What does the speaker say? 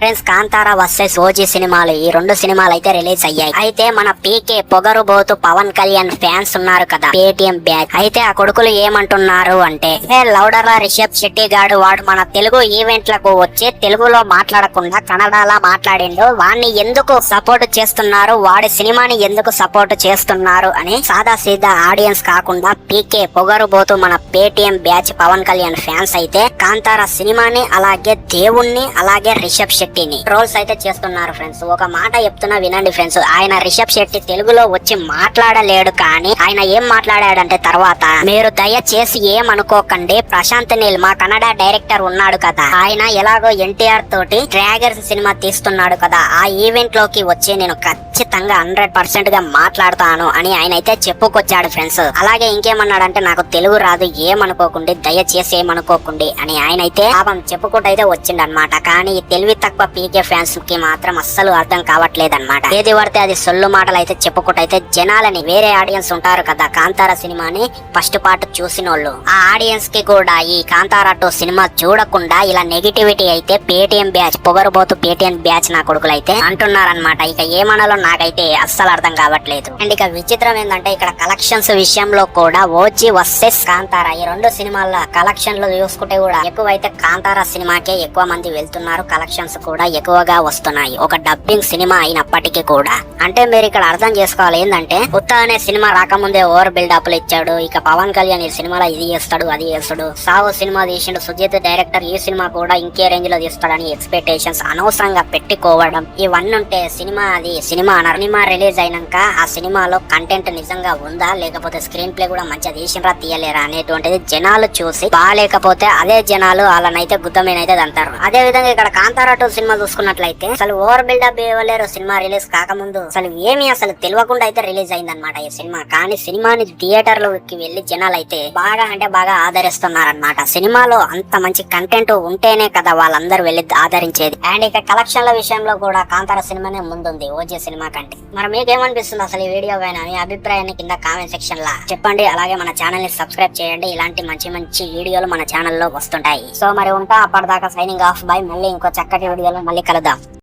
Friends, Kantara versus OG సినిమాలు ఈ రెండు సినిమాలు అయితే రిలీజ్ అయ్యాయి. అయితే మన పీకే పొగరుబోతు పవన్ కళ్యాణ్ ఫ్యాన్స్ ఉన్నారు కదా, పేటిఎం బ్యాచ్. అయితే ఆ కొడుకులు ఏమంటున్నారు అంటే, లౌడర్లా రిషబ్ శెట్టి గాడు వాడు మన తెలుగు ఈవెంట్లకు వచ్చి తెలుగులో మాట్లాడకుండా కన్నడలా మాట్లాడిండు, వాడిని ఎందుకు సపోర్ట్ చేస్తున్నారు, వాడి సినిమాని ఎందుకు సపోర్ట్ చేస్తున్నారు అని సాదా సీదా ఆడియన్స్ కాకుండా పీకే పొగరుబోతు మన Paytm batch Pawan Kalyan fans అయితే కాంతారా సినిమాని అలాగే దేవుణ్ణి అలాగే రిషబ్ శెట్టిని ట్రోల్స్ అయితే చేస్తున్నారు. ఫ్రెండ్స్, ఒక మాట చెప్తున్నా వినండి ఫ్రెండ్స్. ఆయన రిషబ్ శెట్టి తెలుగులో వచ్చి మాట్లాడలేడు, కానీ ఆయన ఏం మాట్లాడాడంటే తర్వాత, మీరు దయచేసి ఏమనుకోకండి, ప్రశాంత్ నీల్ మా కన్నడ డైరెక్టర్ ఉన్నాడు కదా, ఆయన ఎలాగో ఎన్టీఆర్ తోటి ట్రాగర్స్ సినిమా తీస్తున్నాడు కదా, ఆ ఈవెంట్ లోకి వచ్చి నేను ఖచ్చితంగా 100% గా మాట్లాడతాను అని ఆయన అయితే చెప్పుకొచ్చాడు ఫ్రెండ్స్. అలాగే ఇంకేమన్నాడంటే, నాకు తెలుగు రాదు, ఏమనుకోకండి, దయచేసి ఏమనుకోకండి అని ఆయన అయితే పాపం చెప్పుకుంటూ అయితే వచ్చిండనమాట. కానీ ఈ తెలివి తక్కువ పీకే ఫ్యాన్స్ కి మాత్రం అస్సలు అర్థం కావట్లేదు అనమాట. ఏది పడితే అది సొల్లు మాటలు అయితే చెప్పుకుంటూ అయితే జనాలని, వేరే ఆడియన్స్ ఉంటారు కదా కాంతారా సినిమాని ఫస్ట్ పార్ట్ చూసిన వాళ్ళు, ఆ ఆడియన్స్ కి కూడా ఈ కాంతారా 2 సినిమా చూడకుండా ఇలా నెగిటివిటీ అయితే పేటిఎం బ్యాచ్ పొగరుబోతు పేటిఎం బ్యాచ్ నా కొడుకులు అయితే అంటున్నారనమాట. ఇక ఏమనాలో నాకైతే అస్సలు అర్థం కావట్లేదు. అండ్ ఇక విచిత్రం ఏంటంటే, ఇక్కడ కలెక్షన్స్ విషయంలో కూడా ఓజీ వర్సెస్ కాంతారా ఈ రెండు సినిమాల కలెక్షన్లు చూసుకుంటే కూడా ఎక్కువైతే కాంతారా సినిమాకే ఎక్కువ మంది వెళ్తున్నారు, కలెక్షన్స్ కూడా ఎక్కువగా వస్తున్నాయి, ఒక డబ్బింగ్ సినిమా అయినప్పటికీ కూడా. అంటే మీరు ఇక్కడ అర్థం చేసుకోవాలి ఏంటంటే, ఉత్త అనే సినిమా రాకముందే ఓవర్ బిల్డప్లు ఇచ్చాడు, ఇక పవన్ కళ్యాణ్ ఈ సినిమాలో ఇది చేస్తాడు అది చేస్తాడు, సావు సినిమా తీసిండు, సుజిత్ డైరెక్టర్ ఈ సినిమా కూడా ఇంకే రేంజ్ లో తీస్తాడని ఎక్స్పెక్టేషన్స్ అనవసరంగా పెట్టుకోవడం, ఇవన్నీ ఉంటే సినిమా సినిమా రిలీజ్ అయినాక ఆ సినిమాలో కంటెంట్ నిజంగా ఉందా, లేకపోతే స్క్రీన్ ప్లే కూడా మంచిగా తీసినరా తీయలేరా అనేటువంటిది జనాలు చూసి బాగాలేకపోతే అదే జనాలు వాళ్ళనైతే గుద్దమేనైతే అంటారు. అదే విధంగా ఇక్కడ కాంతారా 2 సినిమా చూసుకున్నట్లయితే అసలు ఓవర్ బిల్డప్ ఇవ్వలేరు, సినిమా రిలీజ్ కాకముందు అసలు ఏమీ అసలు తెలియకుండా అయితే రిలీజ్ అయిందనమాట ఈ సినిమా. కానీ సినిమాని థియేటర్లోకి వెళ్లి జనాలు అయితే బాగా అంటే బాగా ఆదరిస్తున్నారనమాట. సినిమాలో అంత మంచి కంటెంట్ ఉంటేనే కదా వాళ్ళందరూ వెళ్లి ఆదరించేది. అండ్ ఇక కలెక్షన్ల విషయంలో కూడా కాంతారా సినిమానే ముందుంది ఓజీ సినిమా కంటే. మరి మీకేమనిపిస్తుంది అసలు ఈ వీడియో పైన? మీ అభిప్రాయాన్ని కింద కామెంట్ సెక్షన్ లా చెప్పండి. అలాగే మన ఛానల్ ని సబ్స్క్రైబ్ చేయండి, ఇలాంటి మంచి మంచి వీడియోలు మన ఛానల్లో వస్తుంటాయి. సో మరి ఉంటా, అప్పటిదాకా సైనింగ్ ఆఫ్ బై. మళ్ళీ ఇంకో చక్కటి వీడియోలో మళ్ళీ కలుద్దాం.